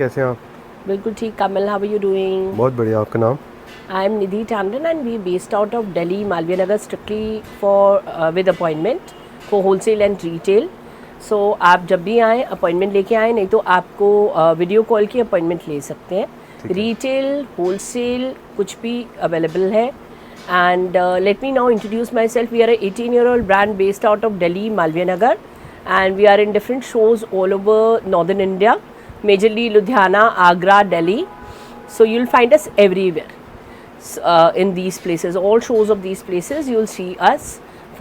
कैसे हैं आप? बिल्कुल ठीक। Kamal, how are you doing? बहुत बढ़िया। आपका नाम? I am Nidhi Tandon and we based out of Delhi Malviya Nagar strictly for with appointment for wholesale and retail. So आप जब भी आएँ अपॉइंटमेंट लेके आएँ, नहीं तो आपको वीडियो कॉल की अपॉइंटमेंट ले सकते हैं। रिटेल होलसेल कुछ भी अवेलेबल है। And let me now introduce myself. We are a 18-year-old brand based out of Delhi, Malviya Nagar, and we are in different shows all over northern India, majorly Ludhiana, Agra, Delhi. So you'll find us everywhere in these places. All shows of these places you'll see us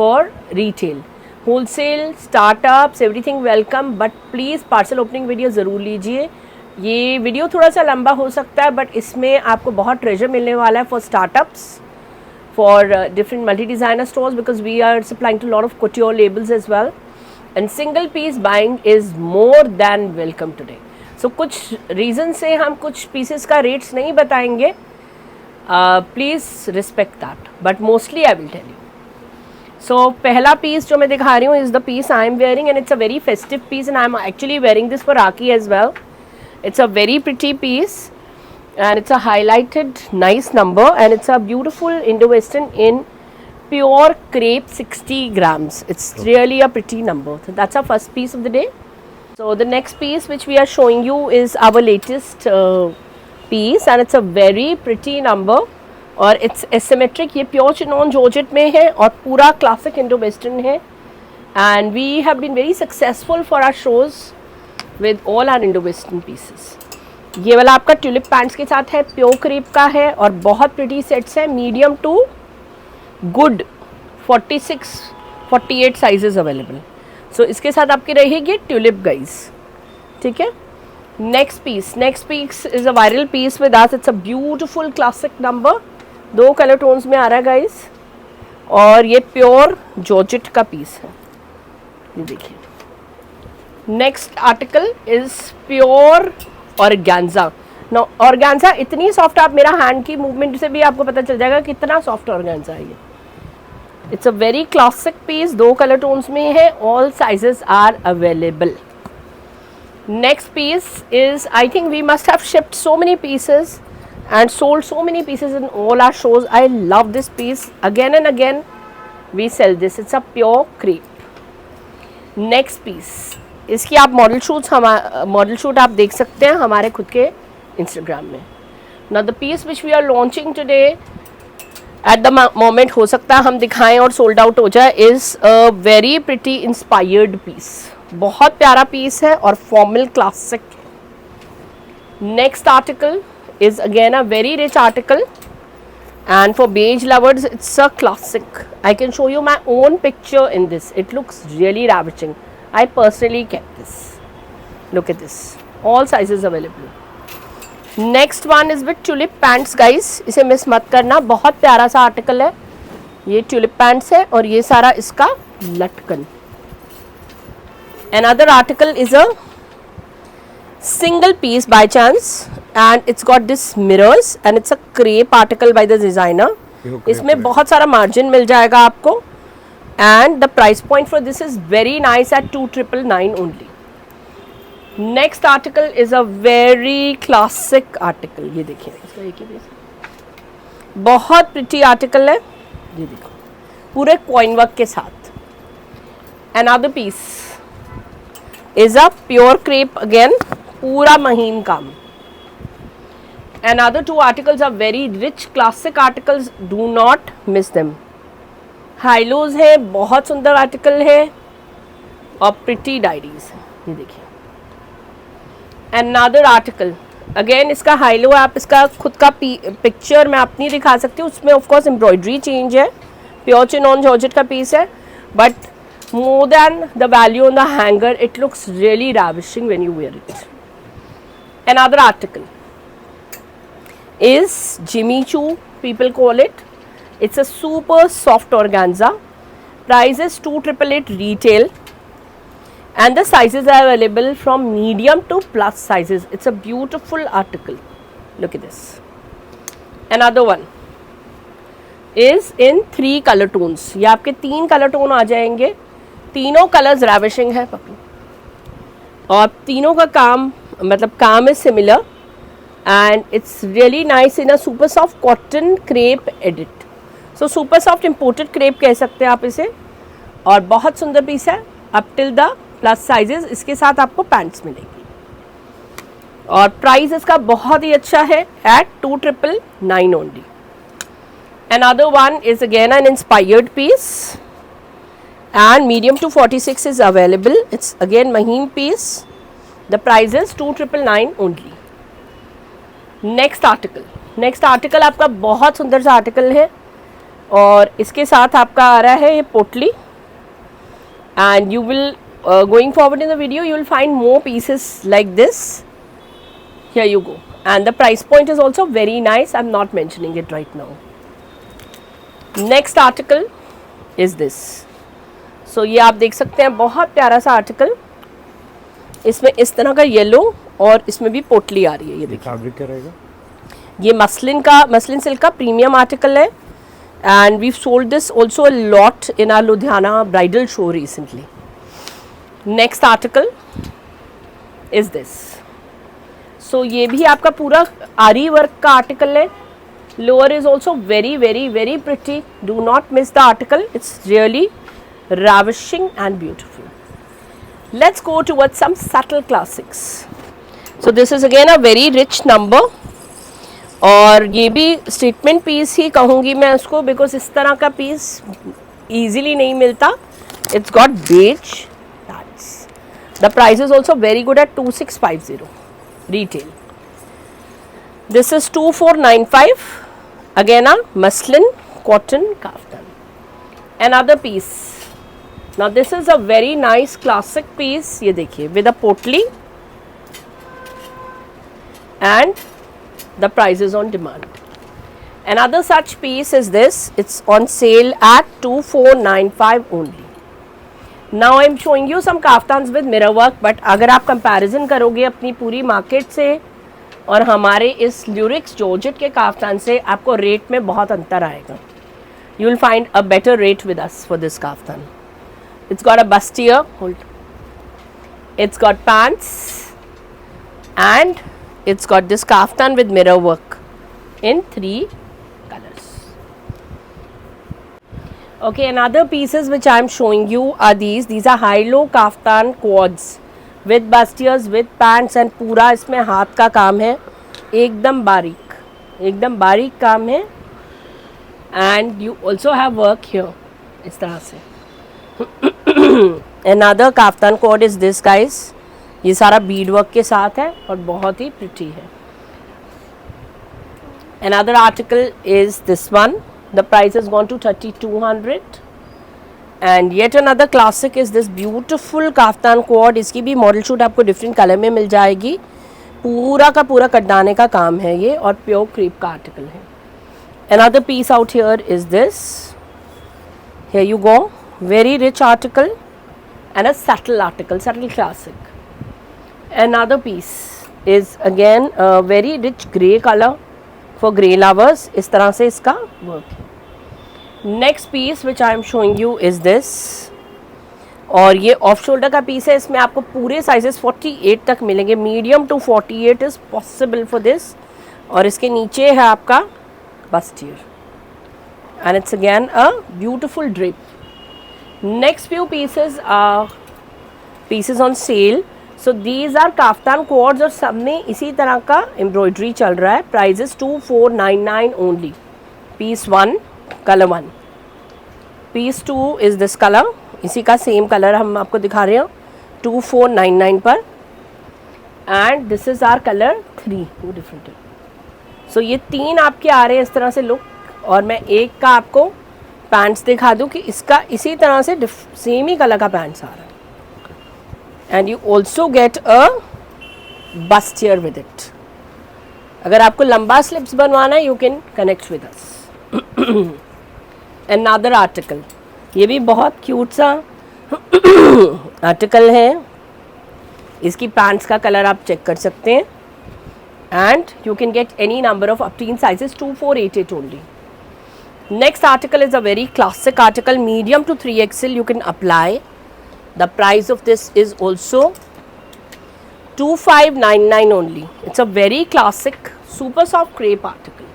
for retail, wholesale, startups, everything welcome. But please parcel opening video ज़रूर लीजिए। ये video थोड़ा सा लंबा हो सकता है, but इसमें आपको बहुत ट्रेजर मिलने वाला है for startups, for different multi-designer stores, because we are supplying to a lot of couture labels as well, and single piece buying is more than welcome today. So कुछ reason से हम कुछ pieces का rates नहीं बताएंगे, please respect that, but mostly I will tell you. So पहला piece जो मैं दिखा रही हूँ is the piece I am wearing, and it's a very festive piece, and I am actually wearing this for Rakhi as well. It's a very pretty piece, and it's a highlighted nice number, and it's a beautiful Indo-Western in pure crepe, 60 grams. It's really a pretty number. So that's our first piece of the day. So the next piece which we are showing you is our latest piece, and it's a very pretty number, और it's asymmetric. ये pure chinon georgette में है और पूरा classic Indo-Western है, and we have been very successful for our shows with all our Indo-Western pieces. ये वाला आपका ट्यूलिप पैंट्स के साथ है, प्योर क्रेप का है, और बहुत प्रिटी सेट्स है, medium to good 46-48 sizes available. So इसके साथ आपकी रहेगी ट्यूलिप गाइस, ठीक है। Next piece is a viral piece with us. It's a beautiful classic number, 2 colour tones में आ रहा है गाइस, और ये प्योर जॉर्जेट का पीस है, ये देखिए। Next article is pure organza. No organza इतनी सॉफ्ट, आप मेरा हैंड की मूवमेंट से भी आपको पता चल जाएगा कितना सॉफ्ट ऑर्गेन्जा है ये। It's a very classic piece, 2 colour tones में है, all sizes are available. Next piece is, I think we must have shipped so many pieces and sold so many pieces in all our shows. I love this piece, again and again we sell this. It's a pure crepe. Next piece, इसकी आप model shoot आप देख सकते हैं हमारे खुद के Instagram में। Now the piece which we are launching today at the moment, हो सकता है हम दिखाएं और सोल्ड आउट हो जाए, is a very pretty inspired piece. बहुत प्यारा पीस है और formal classic. Next article is again a very rich article, and for beige lovers it's a classic. I can show you my own picture in this. It looks really ravishing. I personally kept this. Look at this. All sizes available. Next one is with tulip pants guys. इसे miss मत करना, बहुत प्यारा सा article है। ये tulip pants है और ये सारा इसका लटकन। Another article is a single piece by chance, and it's got this mirrors, and it's a crepe article by the designer. इसमें बहुत सारा मार्जिन मिल जाएगा आपको, and the price point for this is very nice at 2,999 only. Next article is a very classic article. ये देखिए, इसका एक ही piece, बहुत प्रिटी आर्टिकल है, ये देखो पूरे कॉइन वर्क के साथ। Another piece is a pure crepe again, पूरा महीन काम। Another 2 articles are very rich classic articles, do not miss them. हाईलोज है, बहुत सुंदर आर्टिकल है, और प्रिटी डायरीज है, ये देखिए। Another article अगेन, इसका हाईलो है, आप इसका खुद का पिक्चर मैं अपनी दिखा सकती हूँ, उसमें ऑफ कोर्स एम्ब्रॉयडरी चेंज है, प्योर चिनॉन जॉर्जेट का पीस है, but more than the value on the hanger, it looks really ravishing when you wear it. Another article is Jimmy Choo, people call it. It's a super soft organza. Price is 2,888 retail, and the sizes are available from medium to plus sizes. It's a beautiful article. Look at this. Another one is in 3 color tones. ये आपके 3 colour tone आ जाएंगे, तीनों colours ravishing है puppy, और तीनों का काम मतलब काम is similar and it's really nice in a super soft cotton crepe edit. So super soft imported crepe कह सकते हैं आप इसे, और बहुत सुंदर पीस है. Up till the plus sizes इसके साथ आपको पैंट्स मिलेगी और प्राइस इसका बहुत ही अच्छा है at 2999 only. Another one is again an inspired piece and medium to 46 is available. It's again Mahim piece. The price is 2999 only. Next article आपका बहुत सुंदर सा आर्टिकल है और इसके साथ आपका आ रहा है ये पोटली. And you will going forward in the video you will find more pieces like this. Here you go. And the price point is also very nice. I'm not mentioning it right now. Next article is this. So ये आप देख सकते हैं बहुत प्यारा सा article. इसमें इस तरह का येलो और इसमें भी पोटली आ रही है. ये देखिए फैब्रिक क्या रहेगा. ये मसलिन सिल्क का प्रीमियम आर्टिकल है and we sold this also a lot in our Ludhiana bridal show recently. Next article is this. So ये भी आपका पूरा आरी वर्क का आर्टिकल है. Lower is also very very very pretty. Do not miss the article. It's really ravishing and beautiful. Let's go towards some subtle classics. So this is again a very rich number. और ये भी statement piece ही कहूँगी मैं उसको because इस तरह का piece easily नहीं मिलता. It's got beige. The price is also very good at 2650 retail. This is 2495. Again a muslin cotton kaftan. Another piece. Now this is a very nice classic piece. ये देखिए with a potli and the price is on demand. Another such piece is this. It's on sale at 2495 only. Now I am showing you some kaftans with mirror work. But अगर आप comparison करोगे अपनी पूरी market से और हमारे इस Lurex georgette के काफ्तान से आपको रेट में बहुत अंतर आएगा. You will find a better rate with us for this kaftan. It's got a bustier hold, it's got pants and it's got this kaftan with mirror work in 3 colors. Okay, another pieces which I am showing you are these are high-low kaftan quads with bustiers with pants and पूरा इसमें हाथ का काम है. एकदम बारीक काम है and you also have work here इस तरह से. Another kaftan code is this guys. ये सारा बीड वर्क के साथ है और बहुत ही प्रिटी है. Another article is this one. The price is gone to 3200. And yet another classic is this beautiful kaftan code. इसकी भी मॉडल शूट आपको डिफरेंट कलर में मिल जाएगी. पूरा का पूरा कटदाने का काम है ये और प्योर क्रीप का आर्टिकल है. Another piece out here is this. Here you go. Very rich article and a subtle article, subtle classic. Another piece is again very rich grey colour for grey lovers. इस तरह से इसका work है. Next piece which I am showing you is this. और ये off shoulder का piece है. इसमें आपको पूरे साइजेस 48 तक मिलेंगे. Medium to 48 is possible for this. और इसके नीचे है आपका bustier and it's again a beautiful drip. Next few pieces are pieces on sale. So these are kaftan codes और सब में इसी तरह का एम्ब्रॉयडरी चल रहा है. Price is 2499 only. Piece 1 colour 1. Piece 2 is this colour. इसी का सेम कलर हम आपको दिखा रहे हैं 2499 पर. And this is our colour 3. वो डिफरेंट है. सो ये 3 आपके आ रहे हैं इस तरह से लुक. और मैं एक का आपको पैंट्स दिखा दूं कि इसका इसी तरह से सेम ही कलर का पैंट्स आ रहा है. And you also get a bustier with it. अगर आपको लंबा स्लिप्स बनवाना है you can connect with us. Another article. ये भी बहुत क्यूट सा आर्टिकल है. इसकी पैंट्स का कलर आप चेक कर सकते हैं and you can get any number of umpteen sizes 2488 only. Next article is a very classic article. Medium to 3XL you can apply. The price of this is also 2599 only. It's a very classic super soft crepe article.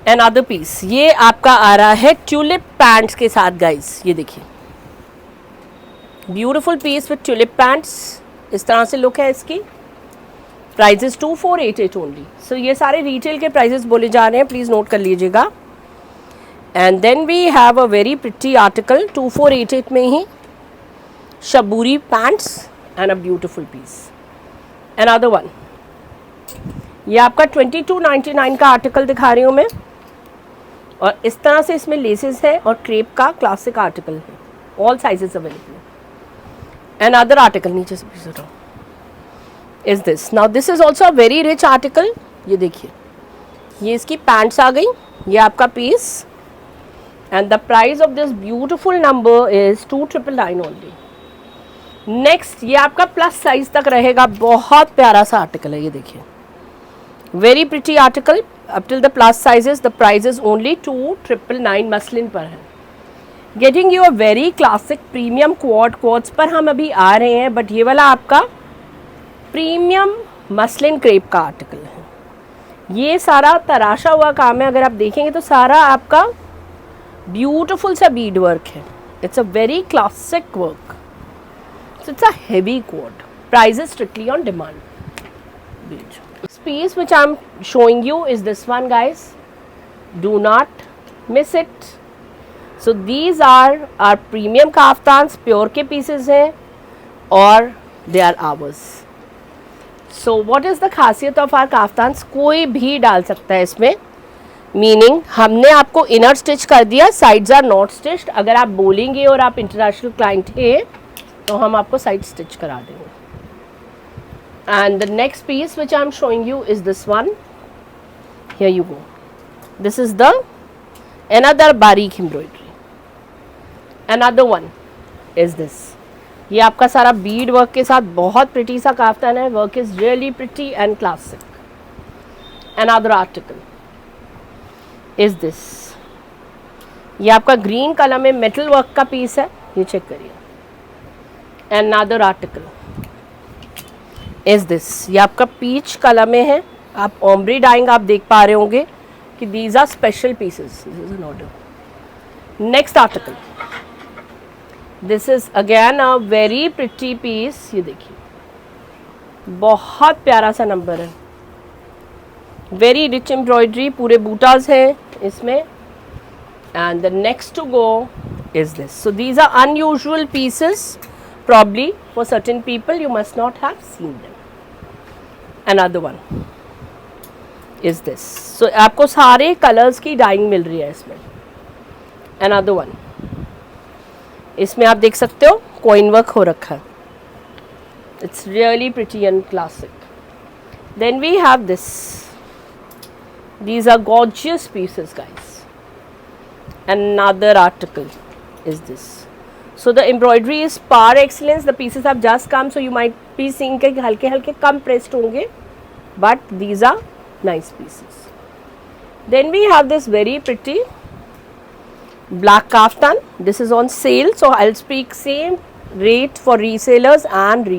Another piece, ये आपका आ रहा है tulip pants के साथ guys, ये देखिए beautiful piece with tulip pants, इस तरह से लुक है इसकी। Prices 2488 only. सो ये सारे रिटेल के प्राइजेस बोले जा रहे हैं, प्लीज़ नोट कर लीजिएगा। And then we have a very pretty article 2488 में ही, शबूरी pants and a beautiful piece. Another one, ये आपका 2299 का आर्टिकल दिखा रही हूँ मैं, और इस तरह से इसमें लेसेस है और क्रेप का क्लासिक आर्टिकल है, ऑल साइजेस अवेलेबल है। अनदर आर्टिकल, नीचे से प्लीज हटाओ, is this. Now this is also a very rich article. ये देखिए, ये इसकी पैंट्स आ गई, ये आपका piece, and the price of this beautiful number is 2999 only. Next, ये आपका प्लस साइज तक रहेगा, बहुत प्यारा सा आर्टिकल है, ये देखिए very pretty article up till the plus sizes. The price is only 2999 muslin पर है। Getting you a very classic premium quads पर हम अभी आ रहे हैं, बट ये वाला आपका प्रीमियम मसलिन क्रेप का आर्टिकल है। ये सारा तराशा हुआ काम है, अगर आप देखेंगे तो सारा आपका ब्यूटिफुल सा बीड वर्क है। It's a very classic work, so it's a heavy quad. Price is strictly on demand. This piece which I'm showing you is this one, guys. Do not miss it. So these are our premium kaftans, pure के pieces हैं और they are ours. So what is the खासियत of our kaftans? कोई भी डाल सकता है इसमें, मीनिंग हमने आपको इनर स्टिच कर दिया, साइड्स आर नॉट स्टिच्ड। अगर आप बोलेंगे और आप इंटरनेशनल क्लाइंट हैं तो हम आपको साइड स्टिच करा देंगे। And the next piece which I am showing you is this one, here you go, this is the another बारीक embroidery. Another one is this, ये आपका सारा बीड वर्क के साथ बहुत प्रिटी सा काफ्तान है, work is really pretty and classic. Another article is this, ये आपका ग्रीन कलर में मेटल वर्क का पीस है, ये चेक करिए। Another article is this, ये आपका पीच कलर में है, आप ओम्ब्री डाइंग आप देख पा रहे होंगे कि these are special pieces. This is an order. Next article, this is again a very pretty piece. ये देखिए बहुत प्यारा सा नंबर है, very rich embroidery, पूरे बूटाज हैं इसमें। And the next to go is this. So these are unusual pieces. Probably for certain people you must not have seen them. Another one is this. So आपको सारे colours की dying मिल रही है इसमें। Another one, इसमें आप देख सकते हो कॉइन वर्क हो रखा है, it's really pretty and classic. Then we have this, these are gorgeous pieces, guys. Another article is this. So the embroidery is par excellence. The pieces have just come, so you might be seeing कि हल्के हल्के कम pressed होंगे, but these are nice pieces. Then we have this very pretty black kaftan. This is on sale, so I'll speak same rate for resellers and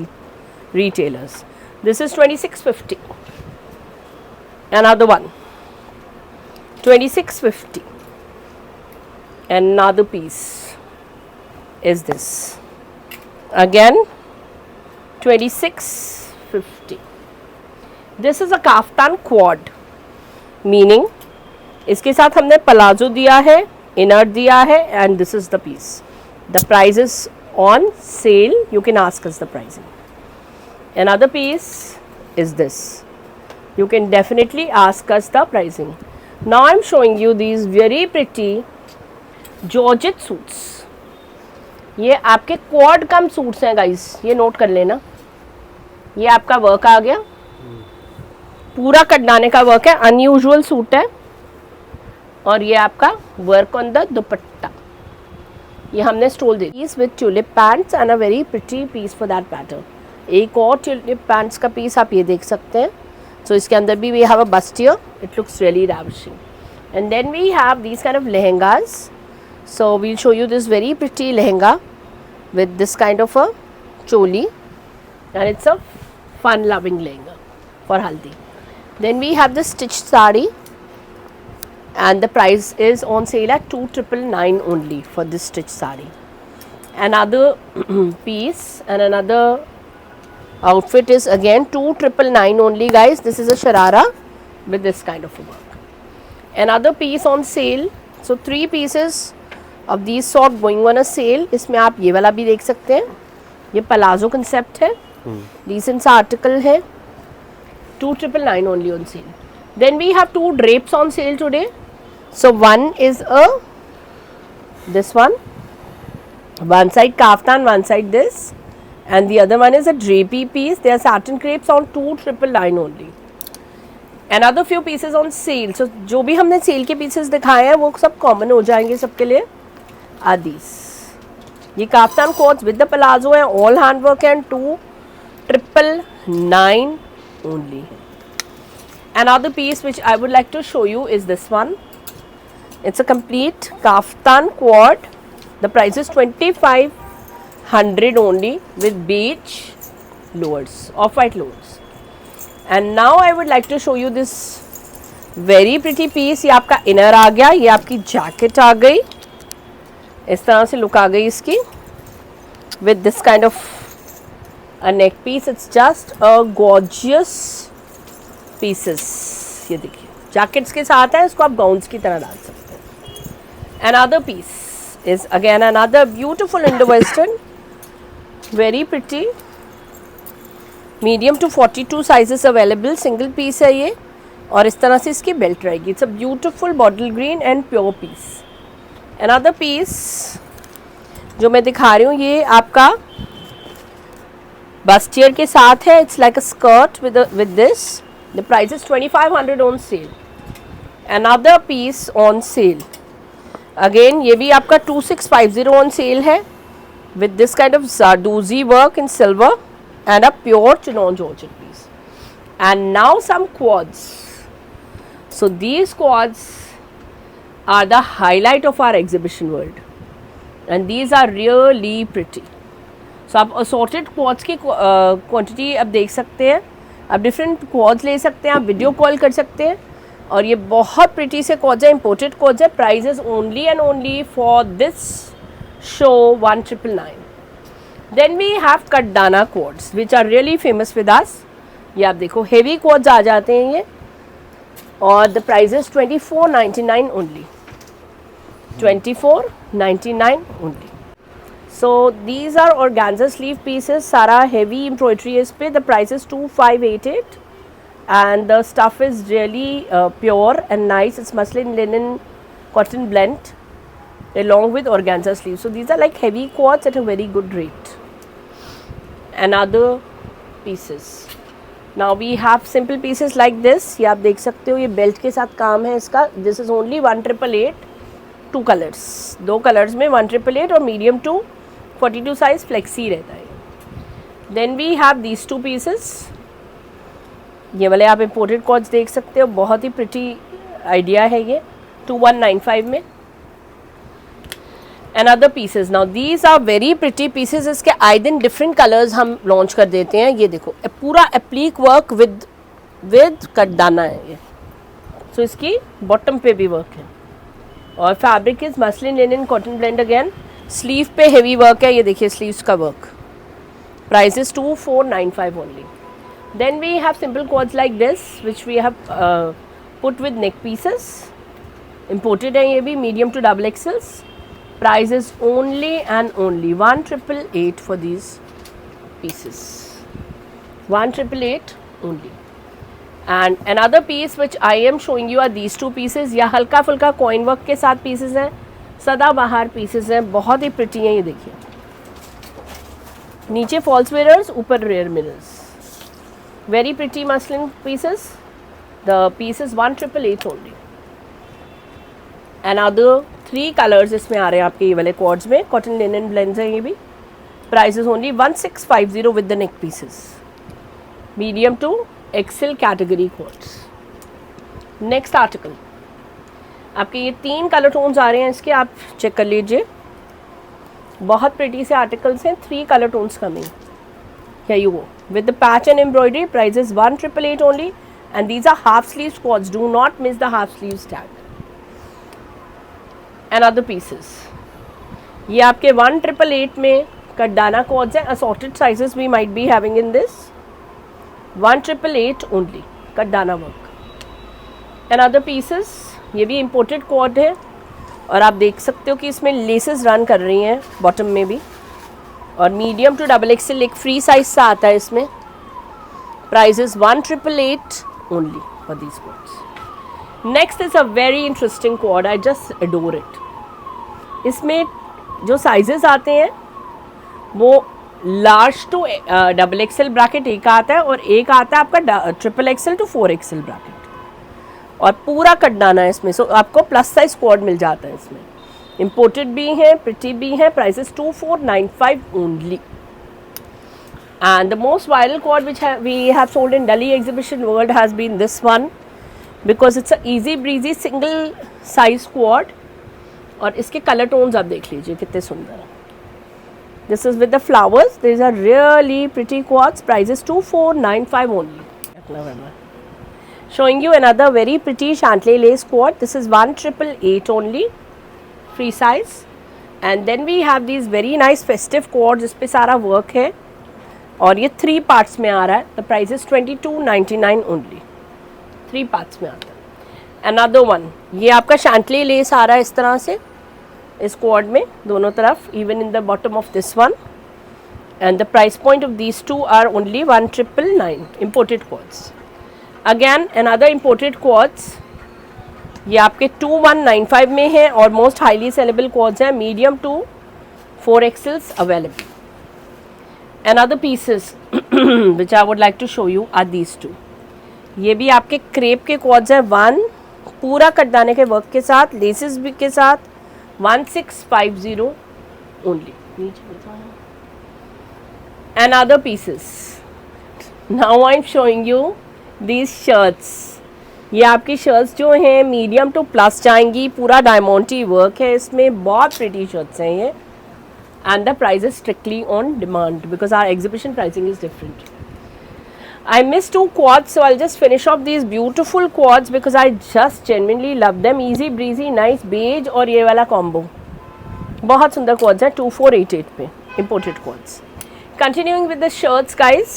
retailers. This is 2650. Another one, 2650. Another piece is this, again 2650. This is a kaftan quad, meaning इसके साथ हमने palazzo दिया है, inner दिया है, and this is the piece. The price is on sale. You can ask us the pricing. Another piece is this. You can definitely ask us the pricing. Now I'm showing you these very pretty Georgette suits. ये आपके quad कम suits हैं guys, ये note कर लेना। ये आपका work आ गया, पूरा कटनाने का वर्क है, अनयूजुअल सूट है, और ये आपका वर्क ऑन द दुपट्टा, ये हमने स्टोल दे दी with tulip pants and a very pretty piece for that matter. एक और ट्यूलिप पैंट्स का पीस आप ये देख सकते हैं। सो इसके अंदर भी we have a bustier, it looks really ravishing. And then we have these kind of lehengas. So we'll show you this very pretty lehenga with this kind of a choli, and it's a fun loving lehenga for haldi. Then we have the stitched sari, and the price is on sale at 2,999 only for this stitched sari. Another piece and another outfit is again 2,999 only, guys. This is a sharara with this kind of a work. Another piece on sale, so 3 pieces of these sort going on a sale. इसमें आप ये वाला भी देख सकते हैं, ये palazzo concept है, decent सा आर्टिकल है, 2,999 only on sale. Then we have 2 drapes on sale today. So one is this one side kaftan, one side this, and the other one is a drapey piece. They are satin crepes on 2,999 only. Another few pieces on sale. So जो भी हमने cell के pieces दिखाए हैं वो सब common हो जाएंगे सबके लिए. These, ये kaftan coats with the palazzo है, all hand work and 2,999 only. Another piece which I would like to show you is this one. It's a complete kaftan quad. The price is 2,500 only with beige lowers, off-white lowers. And now I would like to show you this very pretty piece. ये आपका inner आ गया, ये आपकी jacket आ गई, इस तरह से look आ गई इसकी, with this kind of a neck piece. It's just a gorgeous pieces. ये देखिए जैकेट्स के साथ है, इसको आप गाउन्स की तरह डाल सकते हैं. Another piece is again another beautiful Indo-Western, very pretty, medium to 42 sizes available. Single piece है ये, और इस तरह से इसकी बेल्ट रहेगी. It's a beautiful bottle green and pure piece. Another piece जो मैं दिखा रही हूँ ये आपका बस्टियर के साथ है. It's like a skirt with this. The price is 2,500 on sale. Another piece on sale again, ये भी आपका 2,650 ऑन सेल है with this kind of zardozi work in silver and a pure chinon georgette piece. And now some quads. So these quads are the highlight of our exhibition world, and these are really pretty. So आप assorted quads की quantity अब देख सकते हैं. आप different quads ले सकते हैं, आप वीडियो कॉल कर सकते हैं, और ये बहुत pretty से quads है, imported quads है. Price is only and only for this show 1,999. Then we have Kardana quads which are really famous with us. ये आप देखो heavy quads आ जाते हैं ये, और the price is 2,499 only. 2,499 only. So these are organza sleeve pieces. सारा heavy embroidery है इस पे. The price is 2,588 and the stuff is really pure and nice. It's muslin, linen, cotton blend along with organza sleeves. So these are like heavy quads at a very good rate. Another pieces. Now we have simple pieces like this. ये आप देख सकते हो, ये belt के साथ काम है इसका. This is only 1,888. 2 colors, 2 colors में 1,888 और medium to 42 size flexi रहता है. Then we have these 2 pieces. ये वाले आप imported quads देख सकते हो, बहुत ही pretty idea है ये, 2,195 में. Another pieces. Now these are very pretty pieces. इसके आए दिन different colors हम launch कर देते हैं. ये देखो पूरा applique work with कटदाना है ये. So इसकी bottom पे भी work है, और fabric is muslin, linen, cotton blend again. Sleeve पे heavy work है, ये देखिए sleeves का work. Price is 2,495 only. Then we have simple quads like this which we have put with neck pieces. Imported है ये भी, medium to double XLs. Price is only and only 1,888 for these pieces. 1,888 only. And another piece which I am showing you are these 2 pieces. या हल्का फुल्का coin work के साथ pieces हैं, सदाबहार pieces हैं, बहुत ही pretty हैं. ये देखिए नीचे false mirrors, ऊपर rear mirrors. Very pretty muslin pieces. The piece is 1,888 only. Another 3 colors इसमें आ रहे हैं आपके ये वाले quads में. Cotton linen blends हैं ये भी. Price is only 1,650 with the neck pieces. Medium to XL category quads. Next article. आपके ये 3 कलर टोन्स आ रहे हैं इसके, आप चेक कर लीजिए. बहुत प्रिटी से आर्टिकल्स हैं. 3 colour tones coming. Here you go. with the patch and embroidery. Price is 1888 only, and these are half sleeve squads. Do not miss the half sleeves tag. And other pieces, ये आपके 1888 में कटदाना quads हैं. Assorted sizes we might be having in this. 1888 only कटदाना work. And other pieces, ये भी imported quad है, और आप देख सकते हो कि इसमें लेसेस रन कर रही हैं बॉटम में भी, और मीडियम टू डबल एक्सेल एक फ्री साइज सा आता है इसमें. Price is 1888 only for these codes. Next is a very interesting code. I just adore it. इसमें जो साइजेस आते हैं वो large to double XL bracket एक आता है, और एक आता है आपका triple XL to 4XL bracket, और पूरा कटदाना है इसमें. सो आपको प्लस साइज कोड मिल जाता है इसमें. Imported भी है, pretty भी है. Prices 2495 only. And the most viral quad which we have sold in Delhi exhibition world has been this one, because it's a easy breezy single size quad. और इसके colour tones आप देख लीजिए कितने सुंदर हैं. This is with the flowers. These are really pretty quads. Prices 2495 only. Showing you another very pretty Chantilly lace quad. This is 1888 only. Free size. And then we have these very nice festive code जिस पे सारा work है, और ये 3 parts में आ रहा है. The price is 2299 only. 3 parts में आता है. अनदर वन, ये आपका शैंटली लेस आ रहा है इस तरह से इस कोड में दोनों तरफ, even in the bottom of this one. And the price point of these two are only 1999. Imported codes. Again another imported codes. ये आपके 2195 में है, और मोस्ट हाईली सेलेबल कोड्स हैं. Medium to 4XLs available. And other pieces which I would like to show you are these two. ये भी आपके crepe के कोड्स हैं. 1 पूरा कटदाने के वर्क के साथ, लेसेस भी के साथ. 1650 only. And other pieces. Now I am showing you these shirts. ये आपकी शर्ट्स जो हैं मीडियम टू प्लस जाएंगी. पूरा डायमंडी वर्क है इसमें. बहुत प्रिटी शर्ट्स हैं ये. And the price is strictly on demand because our exhibition pricing is different. I miss 2 quads, so I'll just finish off these beautiful quads because I just genuinely love them. Easy breezy, nice beige, और ये वाला combo बहुत सुंदर quads हैं 2488 पे imported quads. Continuing with the shirts guys,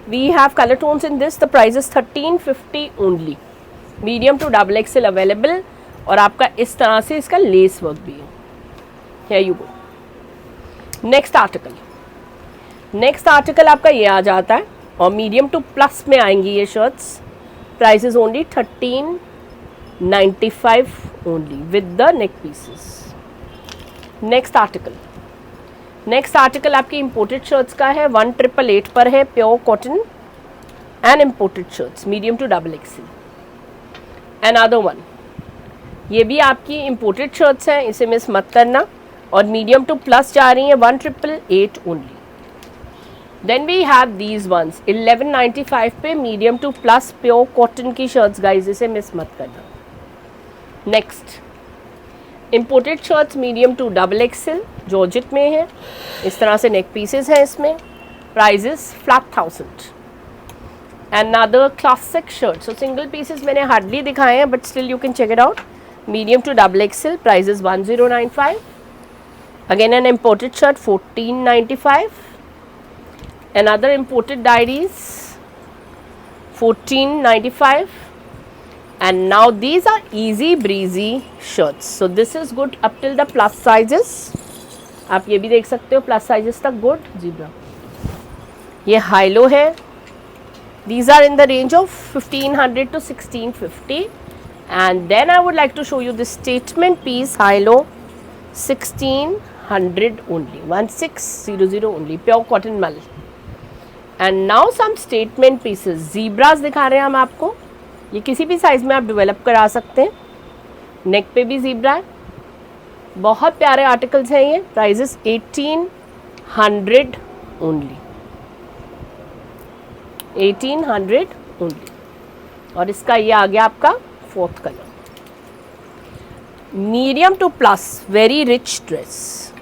we have color tones in this. The price is 1350 only. Medium to double XL available, और आपका इस तरह से इसका लेस वर्क भी है. Here you go. Next article. Next article आपका ये आ जाता है, और मीडियम टू प्लस में आएंगी ये shirts. Price is only 1395 only with the neck pieces. Next article. Next article आपकी इम्पोर्टेड शर्ट्स का है. 1888 पर है. Pure cotton and imported shirts medium to double XL. Another one, ये भी आपकी इम्पोर्टेड शर्ट्स हैं, इसे मिस मत करना, और मीडियम टू प्लस जा रही हैं 1888 only. Then we have these ones 1195 पे medium to plus pure cotton की शर्ट्स गाइज, इसे मिस मत करना. Next imported shirts medium to double XL georgette में है. इस तरह से नेक पीसेस हैं इसमें. Prices flat 1000. Another classic shirt. So single pieces मैंने हार्डली दिखाए हैं, but still you can check it out. Medium to double XL. Price is 1095. Again an imported shirt 1495. Another imported diaries 1495. And now these are easy breezy shirts. So this is good up till the plus sizes. आप ये भी देख सकते हो plus sizes तक good. Zebra. ये high low है. These are in the range of 1500 to 1650. And then I would like to show you this statement piece, high low 1600 only, 1600 only, pure cotton mal. And now some statement pieces, zebras दिखा रहे हैं हम आपको. ये किसी भी size में आप डेवलप करा सकते हैं. नेक पे भी ज़ीब्रा है. बहुत प्यारे आर्टिकल्स हैं ये. Prices 1800 only. 1800 ओनली. और इसका ये आ गया आपका 4th colour. Medium to plus very rich dress.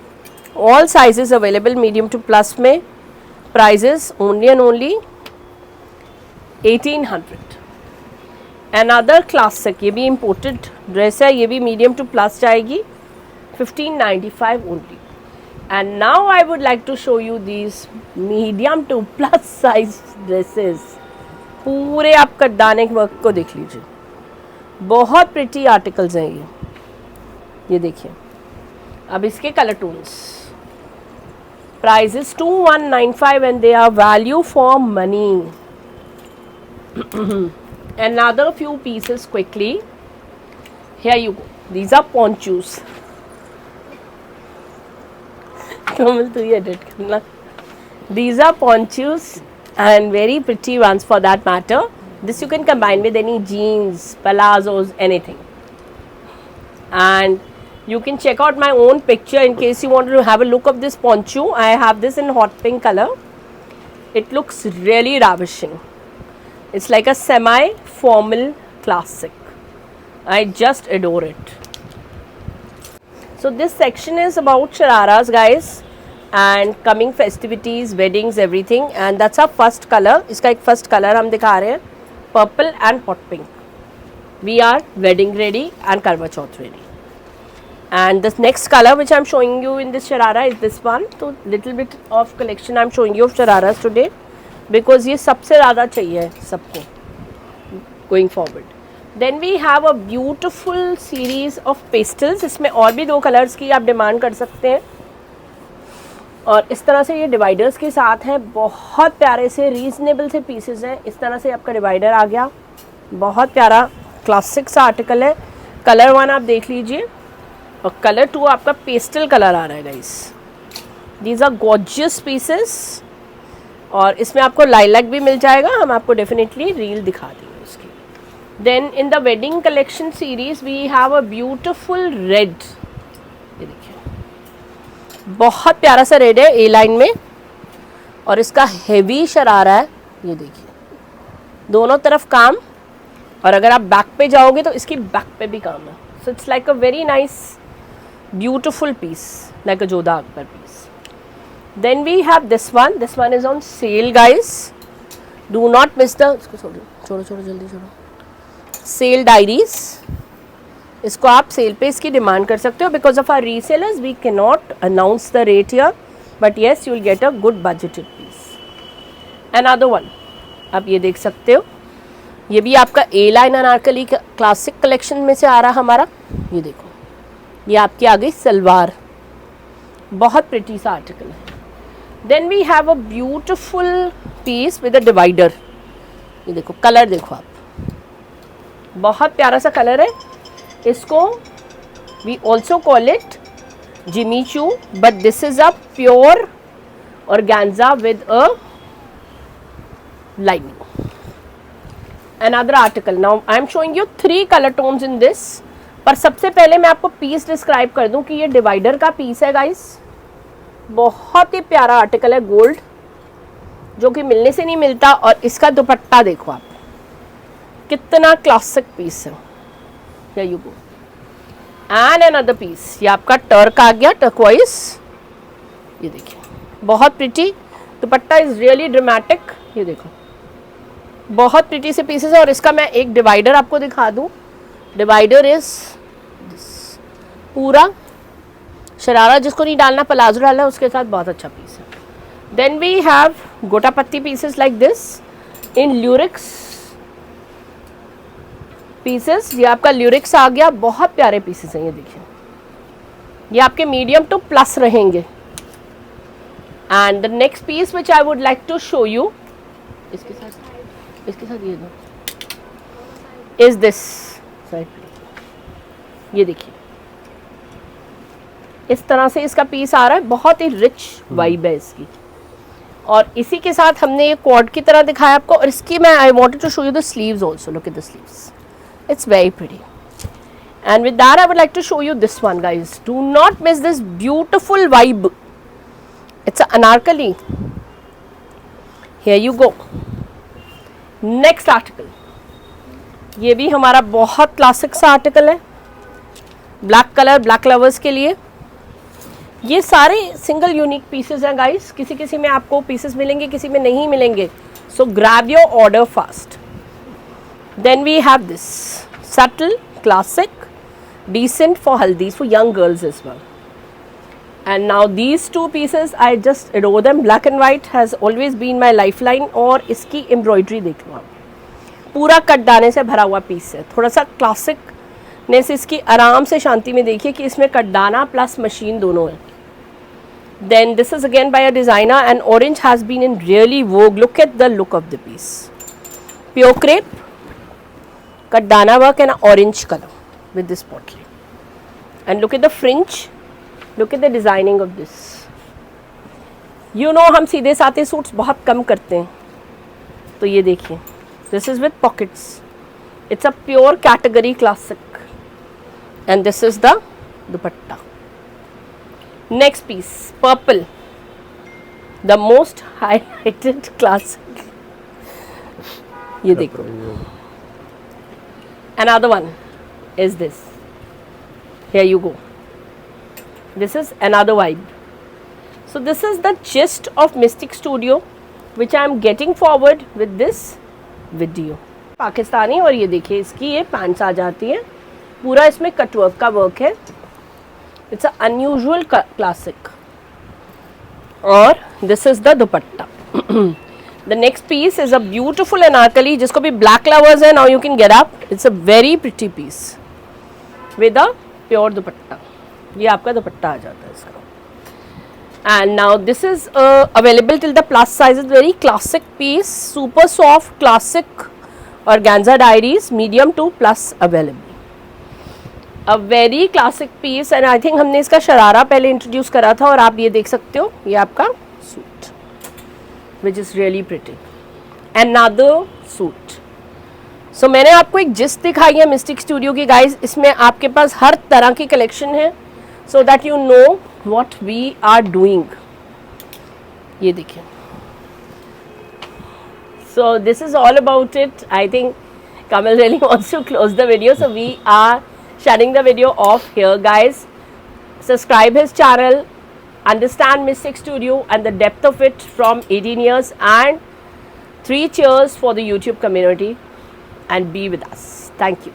All sizes available medium to plus में. prices only and only 1800. Another classic, ये भी imported dress है, ये भी medium to plus जाएगी, 1595 only. And now I would like to show you these medium to plus size dresses. पूरे आप कटदाने के वर्क को देख लीजिए, बहुत प्रिटी आर्टिकल्स हैं ये देखिए. अब इसके colour tones, price is 2195 and they are value for money. Another few pieces quickly. Here you go. These are ponchos. कमल तू ही edit करना. These are ponchos and very pretty ones for that matter. This you can combine with any jeans, palazzos, anything. And you can check out my own picture in case you want to have a look of this poncho. I have this in hot pink color. It looks really ravishing. It's like a semi-formal classic. I just adore it. So this section is about shararas, guys, and coming festivities, weddings, everything. And that's our first color. इसका एक first color हम दिखा रहे हैं, purple and hot pink. We are wedding ready and Karwa Chauth ready. And this next color which I'm showing you in this sharara is this one. So little bit of collection I'm showing you of shararas today because ये सबसे ज़्यादा चाहिए सबको going forward. Then we have a beautiful series of pastels. इसमें और भी 2 colours की आप डिमांड कर सकते हैं. और इस तरह से ये डिवाइडर्स के साथ हैं, बहुत प्यारे से रीजनेबल से पीसेस हैं. इस तरह से आपका डिवाइडर आ गया, बहुत प्यारा क्लासिक सा आर्टिकल है. कलर 1 आप देख लीजिए और कलर 2 आपका पेस्टल कलर आ रहा है guys. These are gorgeous pieces और इसमें आपको लाइलैक भी मिल जाएगा. हम आपको डेफिनेटली रील दिखा देंगे उसकी. Then in the wedding collection series we have a beautiful red. ये देखिए बहुत प्यारा सा रेड है ए लाइन में और इसका हेवी शरारा है. ये देखिए दोनों तरफ काम, और अगर आप बैक पे जाओगे तो इसकी बैक पे भी काम है. So it's like a very nice beautiful piece, like a Jodha Akbar piece. Then we have this one is on sale guys. Do not miss the, छोड़ो जल्दी छोड़ो, सेल डायरीज. इसको आप सेल पे इसकी डिमांड कर सकते हो. Because of our resellers we can not announce the rate here, but yes you will get a good budgeted piece. Another one आप ये देख सकते हो, ये भी आपका A line Anarkali classic collection में से आ रहा हमारा. ये देखो ये आपकी आ गई सलवार, बहुत प्रिटी सा आर्टिकल है. Then we have a beautiful piece with a divider. ये देखो कलर देखो आप, बहुत प्यारा सा कलर है. इसको we also call it Jimmy Choo, but this is a pure organza with a lining. Another article. Now I am showing you 3 color tones in this. पर सबसे पहले मैं आपको पीस डिस्क्राइब कर दूं कि ये डिवाइडर का पीस है गाइस. बहुत ही प्यारा आर्टिकल है, गोल्ड, जो कि मिलने से नहीं मिलता. और इसका दुपट्टा देखो आप, कितना क्लासिक पीस है. Here you go. And another piece. ये आपका टर्क आ गया, टर्कवाइज. ये देखिए बहुत pretty dupatta, is really dramatic. ये देखो बहुत प्रिटी से पीसेस है. और इसका मैं एक डिवाइडर आपको दिखा दूं. डिवाइडर इज पूरा शरारा, जिसको नहीं डालना पलाजो डालना है, उसके साथ बहुत अच्छा पीस है. देन वी हैव गोटा पत्ती pieces like this in Lurex pieces. ये आपका ल्यूरिक्स आ गया, बहुत प्यारे पीसेस हैं. ये देखिए ये आपके मीडियम टू प्लस रहेंगे. And the next piece which I would like to show you, इसके साथ ये दो, इज दिस. ये देखिए इस तरह से इसका पीस आ रहा है, बहुत ही रिच वाइब है इसकी. और इसी के साथ हमने ये क्वाड की तरह दिखाया आपको. और इसकी मैं I wanted to show you the sleeves also. Look at the sleeves, it's very pretty. And with that I would like to show you this one guys. Do not miss this beautiful vibe. It's an anarkali. Here you go. Next article. ये भी हमारा बहुत classic सा article है, black colour, black lovers के लिए. ये सारे सिंगल यूनिक पीसेस हैं गाइस, किसी किसी में आपको पीसेस मिलेंगे, किसी में नहीं मिलेंगे, so grab your order fast. Then we have this subtle classic, decent for haldi's for young girls as well. And now these two pieces, I just adore them. Black and white has always been my lifeline. और इसकी embroidery देख लो आप, पूरा कटदाने से भरा हुआ piece है. थोड़ा सा क्लासिकनेस इसकी आराम से शांति में देखिए कि इसमें कटदाना प्लस मशीन दोनों है. Then this is again by a designer and orange has been in really vogue. Look at the look of the piece. Pure crepe, कटदाना work and orange color with this pottery. And look at the fringe, look at the designing of this. You know हम सीधे साधे suits बहुत कम करते हैं, तो ये देखिए, this is with pockets. It's a pure category classic. And this is the dupatta. Next piece, purple, the most highlighted classic. ये देखो. Another one is this. Here you go. This is another vibe. So this is the gist of Mystic Studio, which I am getting forward with this video. Pakistani, और ये देखिए इसकी ये pants आ जाती हैं, पूरा इसमें कटवर्क का वर्क है. It's a unusual classic. और this is the dupatta. The next piece is a beautiful anarkali, जिसको भी black lovers है, now you can get up. It's a very pretty piece with a pure दुपट्टा. ये आपका दुपट्टा आ जाता है इसका. And now this is available till the plus size. It's very classic piece, super soft classic organza diaries, medium to plus available. A very classic piece and I think हमने इसका शरारा पहले introduce करा था, और आप ये देख सकते हो, ये आपका suit, which is really pretty. Another suit. So मैंने आपको एक जिस्ट दिखाई है मिस्टिक स्टूडियो की गाइज. इसमें आपके पास हर तरह की कलेक्शन है, so that you know what we are doing. ये देखिए. So this is all about it. I think Kamal really wants to close the video, so we are shutting the video off here, guys. Subscribe his channel, understand Mystic Studio and the depth of it from 18 years, and 3 cheers for the YouTube community, and be with us. Thank you.